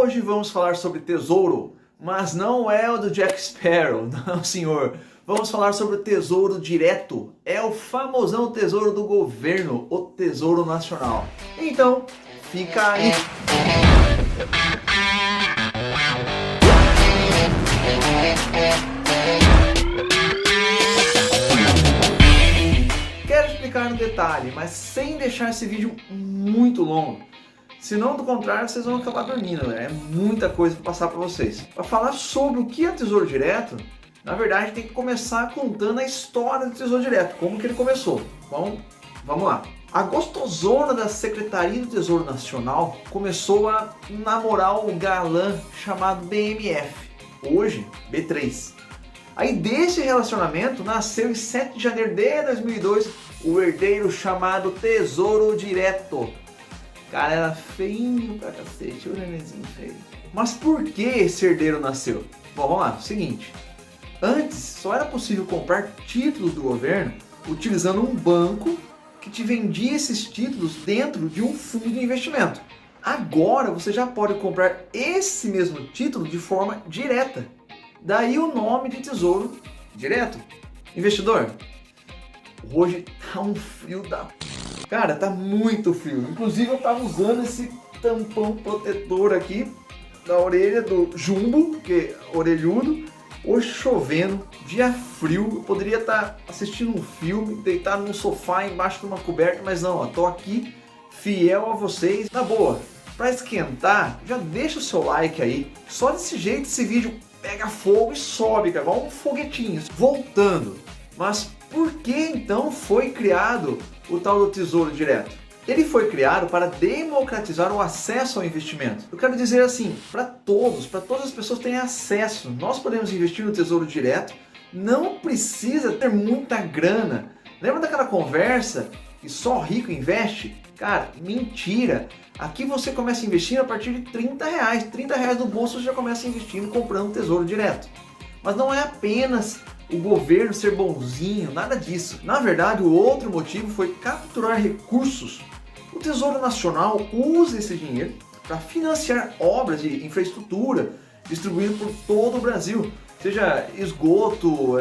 Hoje vamos falar sobre tesouro, mas não é o do Jack Sparrow, não senhor. Vamos falar sobre o tesouro direto, é o famosão tesouro do governo, o Tesouro Nacional. Então, fica aí. Quero explicar no detalhe, mas sem deixar esse vídeo muito longo. Senão, do contrário, vocês vão acabar dormindo, né? É muita coisa para passar para vocês. Para falar sobre o que é Tesouro Direto, na verdade tem que começar contando a história do Tesouro Direto, como que ele começou. Bom, vamos lá. A gostosona da Secretaria do Tesouro Nacional começou a namorar um galã chamado BMF, hoje B3. Aí desse relacionamento nasceu em 7 de janeiro de 2002 o herdeiro chamado Tesouro Direto. Cara, era feinho pra cacete, o nenenzinho feio. Mas por que esse herdeiro nasceu? Bom, vamos lá, seguinte. Antes, só era possível comprar títulos do governo utilizando um banco que te vendia esses títulos dentro de um fundo de investimento. Agora, você já pode comprar esse mesmo título de forma direta. Daí o nome de Tesouro Direto. Investidor, hoje tá um frio da... Cara, tá muito frio. Inclusive eu tava usando esse tampão protetor aqui da orelha do Jumbo, que é orelhudo. Hoje chovendo, dia frio. Eu poderia estar assistindo um filme, deitado num sofá embaixo de uma coberta, mas não, ó, tô aqui fiel a vocês. Na boa, pra esquentar, já deixa o seu like aí. Só desse jeito esse vídeo pega fogo e sobe, cara, igual um foguetinho. Voltando, mas por que então foi criado o tal do Tesouro Direto? Ele foi criado para democratizar o acesso ao investimento. Eu quero dizer assim, para todas as pessoas terem acesso. Nós podemos investir no Tesouro Direto, não precisa ter muita grana. Lembra daquela conversa que só rico investe? Cara, mentira! Aqui você começa investindo a partir de R$30. R$30 no bolso você já começa investindo comprando Tesouro Direto. Mas não é apenas o governo ser bonzinho, nada disso. Na verdade, o outro motivo foi capturar recursos. O Tesouro Nacional usa esse dinheiro para financiar obras de infraestrutura distribuídas por todo o Brasil, seja esgoto,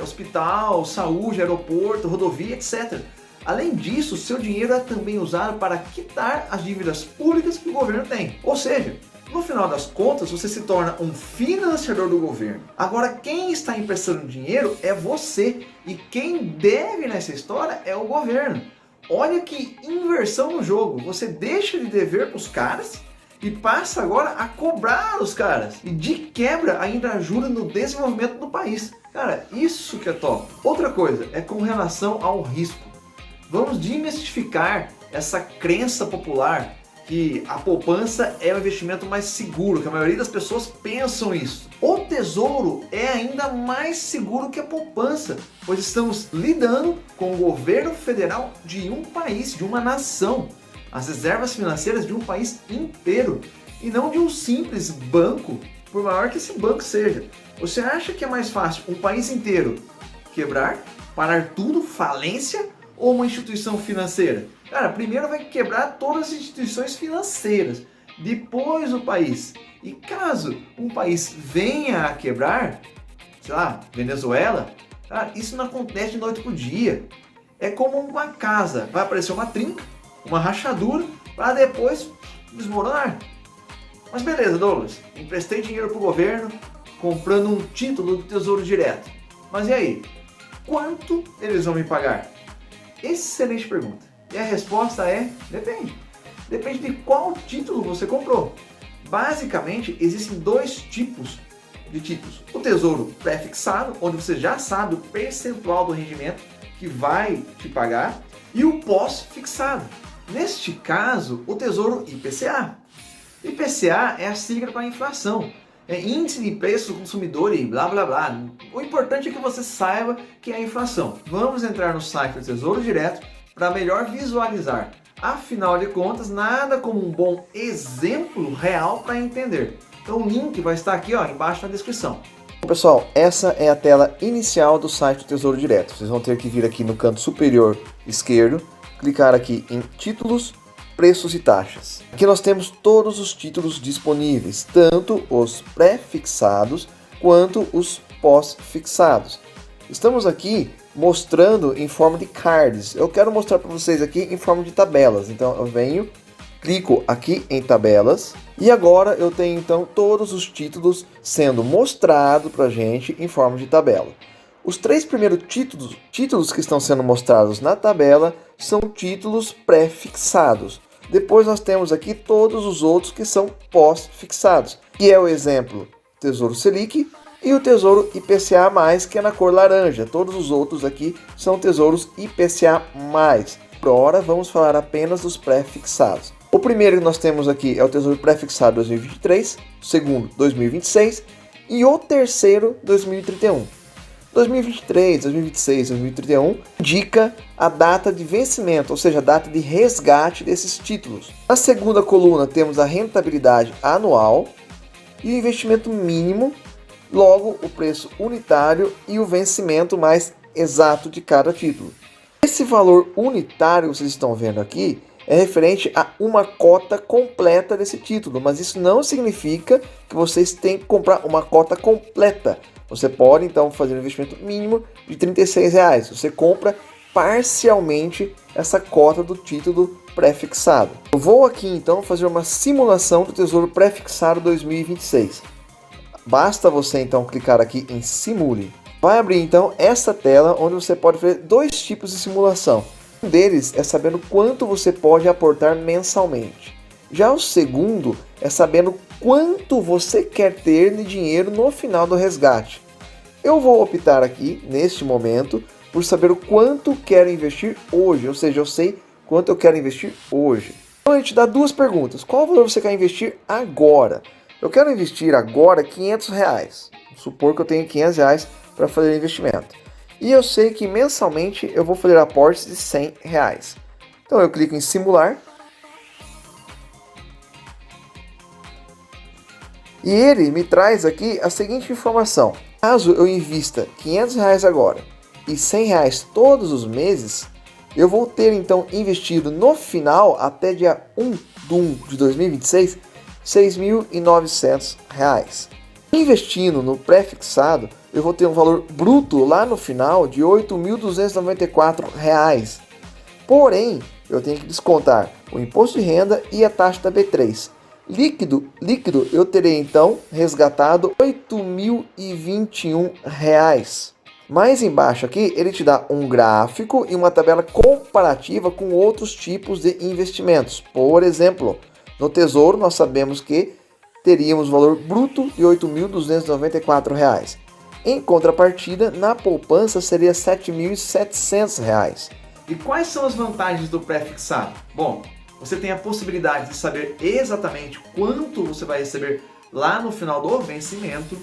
hospital, saúde, aeroporto, rodovia, etc. Além disso, seu dinheiro é também usado para quitar as dívidas públicas que o governo tem. Ou seja, no final das contas, você se torna um financiador do governo. Agora, quem está emprestando dinheiro é você. E quem deve nessa história é o governo. Olha que inversão no jogo. Você deixa de dever para os caras e passa agora a cobrar os caras. E de quebra ainda ajuda no desenvolvimento do país. Cara, isso que é top. Outra coisa é com relação ao risco. Vamos desmistificar essa crença popular que a poupança é o investimento mais seguro, que a maioria das pessoas pensam isso. O tesouro é ainda mais seguro que a poupança, pois estamos lidando com o governo federal de um país, de uma nação, as reservas financeiras de um país inteiro, e não de um simples banco, por maior que esse banco seja. Você acha que é mais fácil um país inteiro quebrar, parar tudo, falência, ou uma instituição financeira? Cara, primeiro vai quebrar todas as instituições financeiras, depois o país. E caso um país venha a quebrar, sei lá, Venezuela, cara, isso não acontece de noite pro dia. É como uma casa, vai aparecer uma trinca, uma rachadura, para depois desmoronar. Mas beleza, Douglas, emprestei dinheiro pro governo, comprando um título do Tesouro Direto. Mas e aí? Quanto eles vão me pagar? Excelente pergunta. E a resposta é, depende. Depende de qual título você comprou. Basicamente, existem dois tipos de títulos. O tesouro pré-fixado, onde você já sabe o percentual do rendimento que vai te pagar, e o pós-fixado. Neste caso, o tesouro IPCA. IPCA é a sigla para a inflação. É índice de preço do consumidor e blá blá blá. O importante é que você saiba que é a inflação. Vamos entrar no site do Tesouro Direto para melhor visualizar. Afinal de contas, nada como um bom exemplo real para entender. Então o link vai estar aqui, ó, embaixo na descrição. Bom, pessoal, essa é a tela inicial do site do Tesouro Direto. Vocês vão ter que vir aqui no canto superior esquerdo, clicar aqui em títulos preços e taxas. Aqui nós temos todos os títulos disponíveis, tanto os pré-fixados quanto os pós-fixados. Estamos aqui mostrando em forma de cards. Eu quero mostrar para vocês aqui em forma de tabelas. Então eu venho, clico aqui em tabelas e agora eu tenho então todos os títulos sendo mostrados para a gente em forma de tabela. Os 3 primeiros títulos que estão sendo mostrados na tabela são títulos pré-fixados. Depois nós temos aqui todos os outros que são pós-fixados, que é o exemplo Tesouro Selic e o Tesouro IPCA+, que é na cor laranja. Todos os outros aqui são tesouros IPCA+. Por hora vamos falar apenas dos pré-fixados. O primeiro que nós temos aqui é o Tesouro Pré-fixado 2023, o segundo 2026 e o terceiro 2031. 2023, 2026, 2031 indica a data de vencimento, ou seja, a data de resgate desses títulos. Na segunda coluna temos a rentabilidade anual e o investimento mínimo, logo o preço unitário e o vencimento mais exato de cada título. Esse valor unitário que vocês estão vendo aqui é referente a uma cota completa desse título, mas isso não significa que vocês têm que comprar uma cota completa. Você pode então fazer um investimento mínimo de R$36. Você compra parcialmente essa cota do título pré-fixado. Eu vou aqui então fazer uma simulação do Tesouro Pré-fixado 2026. Basta você então clicar aqui em Simule. Vai abrir então essa tela onde você pode fazer 2 tipos de simulação. Um deles é sabendo quanto você pode aportar mensalmente. Já o segundo é sabendo quanto você quer ter de dinheiro no final do resgate. Eu vou optar aqui, neste momento, por saber o quanto quero investir hoje, ou seja, eu sei quanto eu quero investir hoje. Então ele te dá 2 perguntas. Qual valor você quer investir agora? Eu quero investir agora R$500. Vamos supor que eu tenho R$500 para fazer investimento. E eu sei que mensalmente eu vou fazer aportes de R$100. Então eu clico em simular. E ele me traz aqui a seguinte informação. Caso eu invista R$500 agora e R$100 todos os meses, eu vou ter então investido no final, até dia 1/1 de 2026, R$6.900. Investindo no pré-fixado, eu vou ter um valor bruto lá no final de R$8.294. Porém, eu tenho que descontar o imposto de renda e a taxa da B3. Líquido, eu terei então resgatado R$8.021. Mais embaixo aqui, ele te dá um gráfico e uma tabela comparativa com outros tipos de investimentos. Por exemplo, no Tesouro nós sabemos que teríamos valor bruto de R$8.294. Em contrapartida, na poupança seria R$7.700. E quais são as vantagens do pré-fixado? Bom, você tem a possibilidade de saber exatamente quanto você vai receber lá no final do vencimento.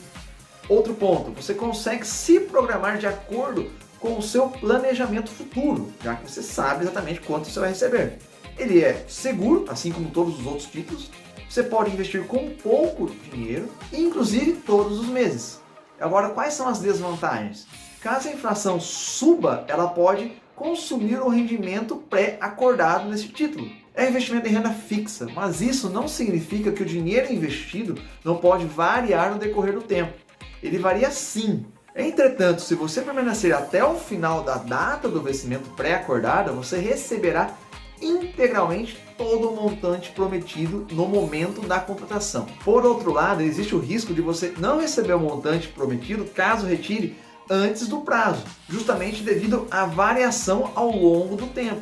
Outro ponto, você consegue se programar de acordo com o seu planejamento futuro, já que você sabe exatamente quanto você vai receber. Ele é seguro, assim como todos os outros títulos. Você pode investir com pouco dinheiro, inclusive todos os meses. Agora, quais são as desvantagens? Caso a inflação suba, ela pode consumir o rendimento pré-acordado nesse título. É investimento em renda fixa, mas isso não significa que o dinheiro investido não pode variar no decorrer do tempo. Ele varia sim. Entretanto, se você permanecer até o final da data do vencimento pré-acordado, você receberá integralmente todo o montante prometido no momento da contratação. Por outro lado, existe o risco de você não receber o montante prometido caso retire antes do prazo, justamente devido à variação ao longo do tempo.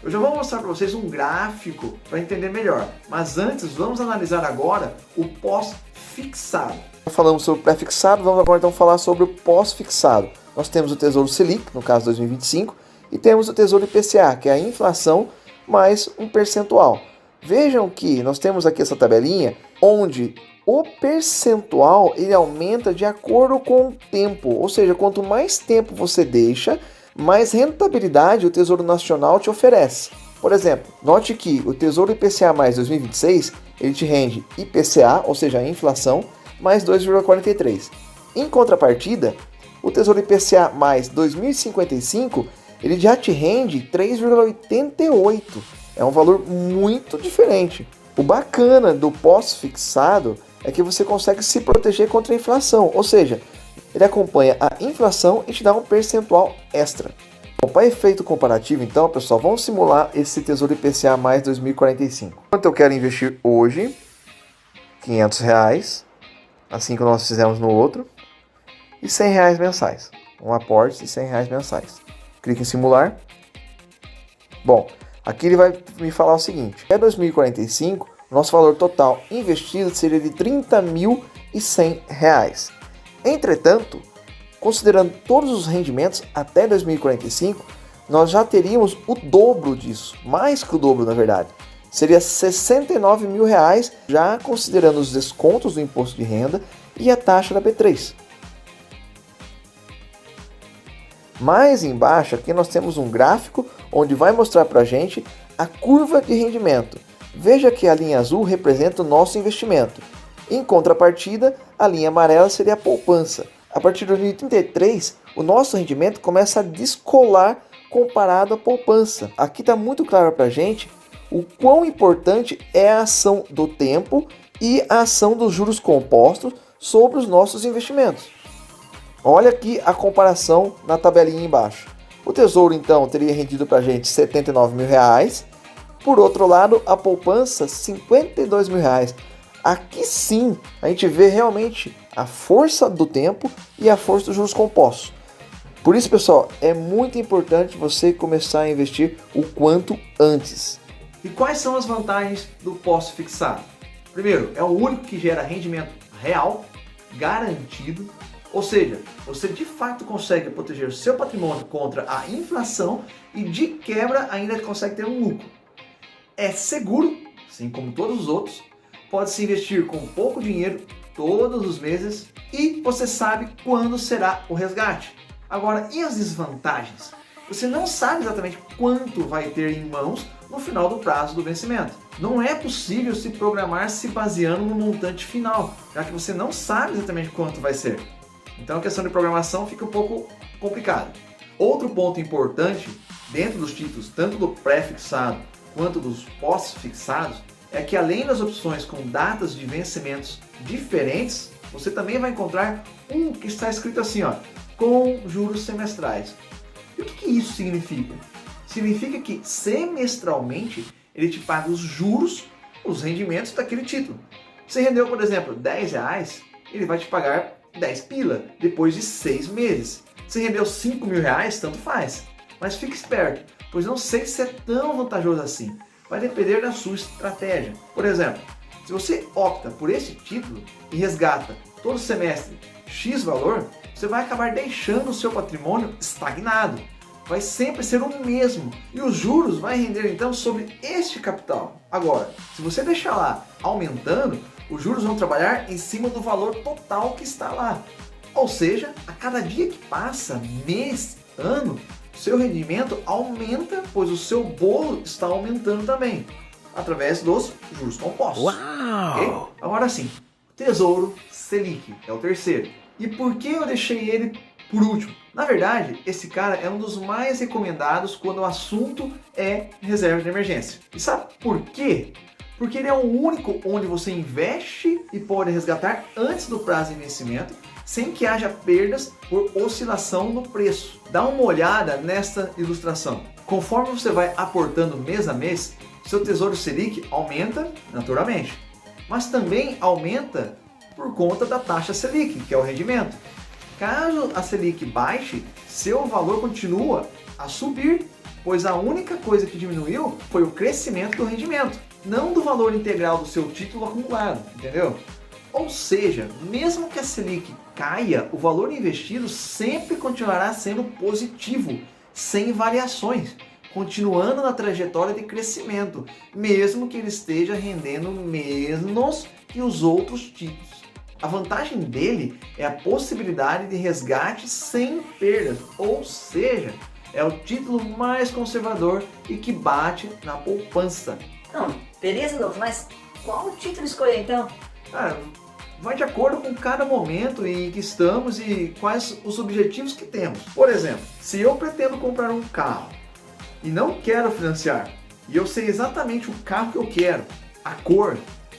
Eu já vou mostrar para vocês um gráfico para entender melhor, mas antes vamos analisar agora o pós-fixado. Falamos sobre o pré-fixado, vamos agora então falar sobre o pós-fixado. Nós temos o Tesouro Selic, no caso 2025, e temos o Tesouro IPCA, que é a inflação mais um percentual. Vejam que nós temos aqui essa tabelinha onde o percentual ele aumenta de acordo com o tempo, ou seja, quanto mais tempo você deixa, mais rentabilidade o Tesouro Nacional te oferece. Por exemplo, note que o Tesouro IPCA mais 2026, ele te rende IPCA, ou seja, a inflação, mais 2,43. Em contrapartida, o Tesouro IPCA mais 2055, ele já te rende 3,88. É um valor muito diferente. O bacana do pós-fixado é que você consegue se proteger contra a inflação, ou seja, ele acompanha a inflação e te dá um percentual extra. Bom, para efeito comparativo, então, pessoal, vamos simular esse Tesouro IPCA mais 2045. Quanto eu quero investir hoje? R$500, assim que nós fizemos no outro, e R$100 mensais. Um aporte de R$100 mensais. Clique em simular. Bom, aqui ele vai me falar o seguinte: até 2045, nosso valor total investido seria de R$30.100. Entretanto, considerando todos os rendimentos até 2045, nós já teríamos o dobro disso, mais que o dobro na verdade. Seria R$69 mil, já considerando os descontos do imposto de renda e a taxa da B3. Mais embaixo aqui nós temos um gráfico onde vai mostrar para a gente a curva de rendimento. Veja que a linha azul representa o nosso investimento. Em contrapartida, a linha amarela seria a poupança. A partir de 2033, o nosso rendimento começa a descolar comparado à poupança. Aqui está muito claro para a gente o quão importante é a ação do tempo e a ação dos juros compostos sobre os nossos investimentos. Olha aqui a comparação na tabelinha embaixo. O Tesouro, então, teria rendido para a gente R$79 mil. Por outro lado, a poupança, R$52 mil. Aqui sim, a gente vê realmente a força do tempo e a força dos juros compostos. Por isso, pessoal, é muito importante você começar a investir o quanto antes. E quais são as vantagens do pós-fixado? Primeiro, é o único que gera rendimento real, garantido, ou seja, você de fato consegue proteger o seu patrimônio contra a inflação e de quebra ainda consegue ter um lucro. É seguro, assim como todos os outros, pode-se investir com pouco dinheiro todos os meses e você sabe quando será o resgate. Agora, e as desvantagens? Você não sabe exatamente quanto vai ter em mãos no final do prazo do vencimento. Não é possível se programar se baseando no montante final, já que você não sabe exatamente quanto vai ser. Então a questão de programação fica um pouco complicada. Outro ponto importante dentro dos títulos, tanto do pré-fixado quanto dos pós-fixados, é que além das opções com datas de vencimentos diferentes, você também vai encontrar um que está escrito assim, ó, com juros semestrais. E o que isso significa? Significa que semestralmente ele te paga os juros, os rendimentos daquele título. Se rendeu, por exemplo, R$10, ele vai te pagar 10 pila depois de 6 meses. Se rendeu R$5 mil, tanto faz. Mas fique esperto, pois não sei se é tão vantajoso assim. Vai depender da sua estratégia. Por exemplo, se você opta por esse título e resgata todo semestre X valor, você vai acabar deixando o seu patrimônio estagnado. Vai sempre ser o mesmo e os juros vai render então sobre este capital. Agora, se você deixar lá aumentando, os juros vão trabalhar em cima do valor total que está lá. Ou seja, a cada dia que passa, mês, ano, seu rendimento aumenta, pois o seu bolo está aumentando também, através dos juros compostos. Uau! Okay? Agora sim, Tesouro Selic é o terceiro. E por que eu deixei ele por último? Na verdade, esse cara é um dos mais recomendados quando o assunto é reserva de emergência. E sabe por quê? Porque ele é o único onde você investe e pode resgatar antes do prazo de vencimento, sem que haja perdas por oscilação no preço. Dá uma olhada nesta ilustração. Conforme você vai aportando mês a mês, seu Tesouro Selic aumenta naturalmente, mas também aumenta por conta da taxa Selic, que é o rendimento. Caso a Selic baixe, seu valor continua a subir, pois a única coisa que diminuiu foi o crescimento do rendimento, não do valor integral do seu título acumulado, entendeu? Ou seja, mesmo que a Selic caia, o valor investido sempre continuará sendo positivo, sem variações, continuando na trajetória de crescimento, mesmo que ele esteja rendendo menos que os outros títulos. A vantagem dele é a possibilidade de resgate sem perdas, ou seja, é o título mais conservador e que bate na poupança. Não, beleza, Douglas, mas qual título escolher então? Vai de acordo com cada momento em que estamos e quais os objetivos que temos. Por exemplo, se eu pretendo comprar um carro e não quero financiar, e eu sei exatamente o carro que eu quero, a cor,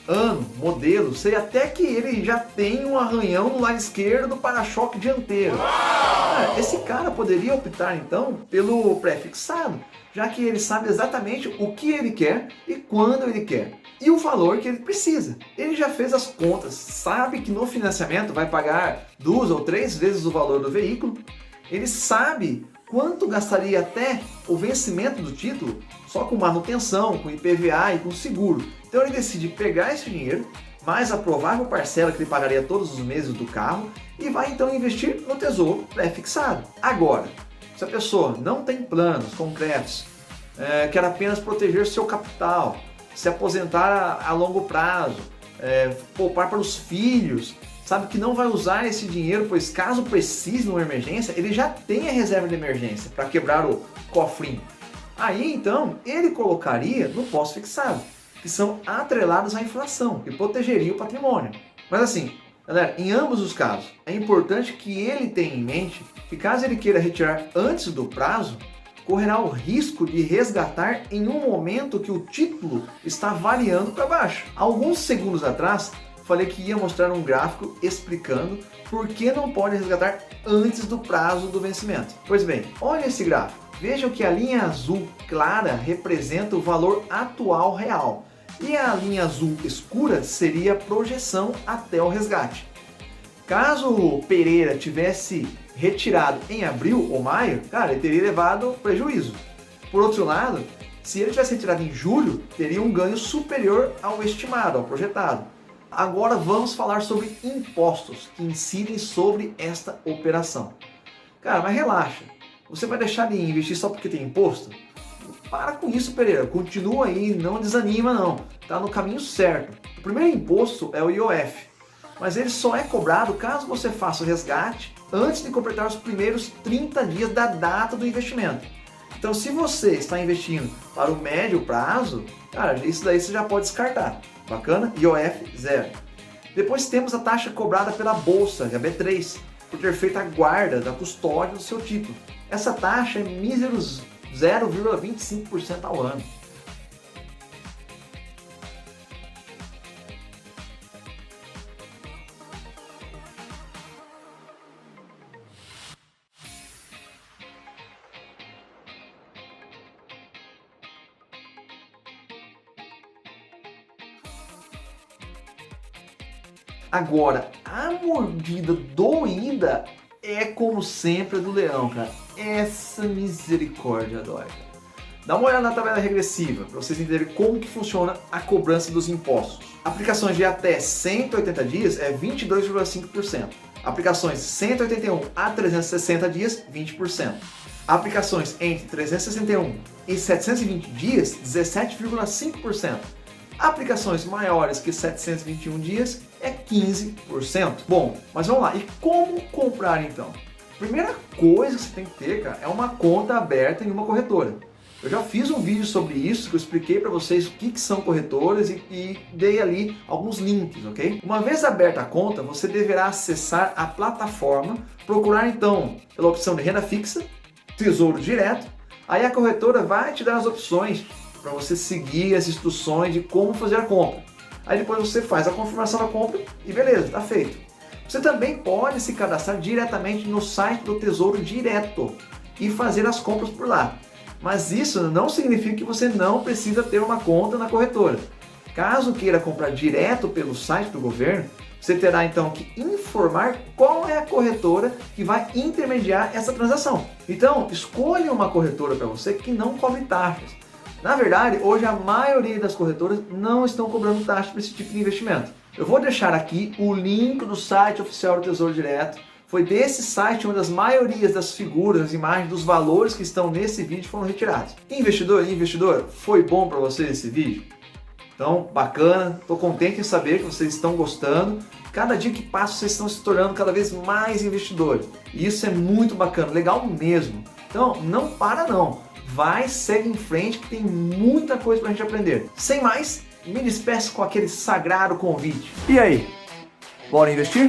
ano, modelo, sei até que ele já tem um arranhão no lado esquerdo do para-choque dianteiro. Esse cara poderia optar então pelo pré-fixado, já que ele sabe exatamente o que ele quer e quando ele quer, e o valor que ele precisa. Ele já fez as contas, sabe que no financiamento vai pagar 2 ou 3 vezes o valor do veículo, ele sabe quanto gastaria até o vencimento do título, só com manutenção, com IPVA e com seguro. Então ele decide pegar esse dinheiro, mais a provável parcela que ele pagaria todos os meses do carro, e vai então investir no tesouro pré-fixado. Agora, se a pessoa não tem planos concretos, quer apenas proteger seu capital, se aposentar a longo prazo, poupar para os filhos, sabe que não vai usar esse dinheiro, pois caso precise numa emergência, ele já tem a reserva de emergência para quebrar o cofrinho. Aí então ele colocaria no pós-fixado, que são atrelados à inflação, que protegeria o patrimônio. Mas assim, galera, em ambos os casos, é importante que ele tenha em mente que caso ele queira retirar antes do prazo, correrá o risco de resgatar em um momento que o título está variando para baixo. Alguns segundos atrás, falei que ia mostrar um gráfico explicando por que não pode resgatar antes do prazo do vencimento. Pois bem, olha esse gráfico. Vejam que a linha azul clara representa o valor atual real e a linha azul escura seria a projeção até o resgate. Caso o Pereira tivesse retirado em abril ou maio, cara, ele teria levado prejuízo. Por outro lado, se ele tivesse retirado em julho, teria um ganho superior ao estimado, ao projetado. Agora vamos falar sobre impostos que incidem sobre esta operação. Cara, mas relaxa. Você vai deixar de investir só porque tem imposto? Para com isso, Pereira. Continua aí, não desanima não. Tá no caminho certo. O primeiro imposto é o IOF, mas ele só é cobrado caso você faça o resgate antes de completar os primeiros 30 dias da data do investimento. Então, se você está investindo para o médio prazo, cara, isso daí você já pode descartar. Bacana? IOF 0. Depois temos a taxa cobrada pela Bolsa, a B3, por ter feito a guarda da custódia do seu título. Essa taxa é míseros 0,25% ao ano. Agora, a mordida doída é como sempre a do leão, cara. Essa misericórdia dói, cara. Dá uma olhada na tabela regressiva para vocês entenderem como que funciona a cobrança dos impostos. Aplicações de até 180 dias é 22,5%. Aplicações de 181 a 360 dias, 20%. Aplicações entre 361 e 720 dias, 17,5%. Aplicações maiores que 721 dias é 15%. Bom, mas vamos lá. E como comprar então? Primeira coisa que você tem que ter, cara, é uma conta aberta em uma corretora. Eu já fiz um vídeo sobre isso, que eu expliquei para vocês o que são corretoras e dei ali alguns links, ok? Uma vez aberta a conta, você deverá acessar a plataforma, procurar então pela opção de renda fixa, tesouro direto, aí a corretora vai te dar as opções para você seguir as instruções de como fazer a compra. Aí depois você faz a confirmação da compra e beleza, está feito. Você também pode se cadastrar diretamente no site do Tesouro Direto e fazer as compras por lá. Mas isso não significa que você não precisa ter uma conta na corretora. Caso queira comprar direto pelo site do governo, você terá então que informar qual é a corretora que vai intermediar essa transação. Então, escolha uma corretora para você que não cobre taxas. Na verdade, hoje a maioria das corretoras não estão cobrando taxa para esse tipo de investimento. Eu vou deixar aqui o link do site oficial do Tesouro Direto. Foi desse site onde as maiorias das figuras, as imagens dos valores que estão nesse vídeo foram retirados. Investidor e investidora, foi bom para vocês esse vídeo? Então, bacana, estou contente em saber que vocês estão gostando. Cada dia que passa vocês estão se tornando cada vez mais investidores. E isso é muito bacana, legal mesmo. Então, não para não. Vai, segue em frente que tem muita coisa pra gente aprender. Sem mais, me despeço com aquele sagrado convite. E aí, bora investir?